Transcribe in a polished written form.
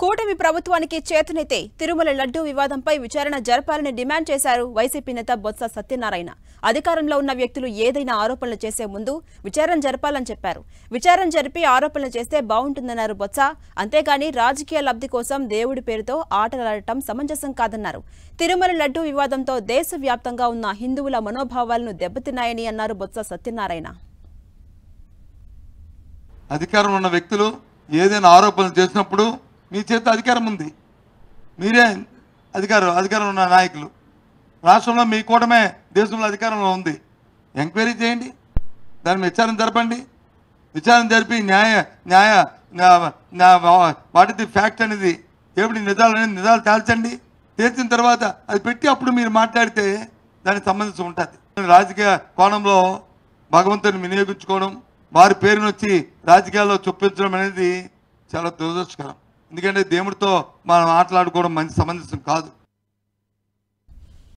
కూటమి ప్రభుత్వానికి చేతనైతే తిరుమల లడ్డూ వివాదంపై విచారణ జరపాలని డిమాండ్ చేశారు వైసీపీ నేత బొత్స సత్యనారాయణ. అధికారంలో ఉన్న వ్యక్తులు ఏదైనా ఆరోపణలు చేసే ముందు విచారణ జరపాలని చెప్పారు. విచారణ జరిపి ఆరోపణలు చేస్తే బాగుంటుందన్నారు బొత్స. అంతేగాని రాజకీయ లబ్ధి కోసం దేవుడి పేరుతో ఆటలాడటం సమంజసం కాదన్నారు. తిరుమల లడ్డూ వివాదంతో దేశవ్యాప్తంగా ఉన్న హిందువుల మనోభావాలను దెబ్బతిన్నాయని అన్నారు బొత్స సత్యనారాయణ. అధికారంలో ఉన్న వ్యక్తులు ఏదైనా ఆరోపణలు చేసినప్పుడు మీ చేత అధికారం ఉంది, మీరే అధికారంలో ఉన్న నాయకులు, రాష్ట్రంలో మీ కూటమే దేశంలో అధికారంలో ఉంది. ఎంక్వైరీ చేయండి, దాని విచారణ జరపండి. విచారణ జరిపి వాట్ ఇస్ ది ఫ్యాక్ట్ అనేది ఏమిటి నిజాలు తేల్చండి. తేల్చిన తర్వాత అది పెట్టి అప్పుడు మీరు మాట్లాడితే దానికి సంబంధించి ఉంటుంది. రాజకీయ కోణంలో భగవంతుని వినియోగించుకోవడం, వారి పేరును వచ్చి రాజకీయాల్లో చొప్పించడం అనేది చాలా దురదృష్టకరం. ఎందుకంటే దేవుడితో మనం ఆటలాడుకోవడం మంచి సమంజసం కాదు.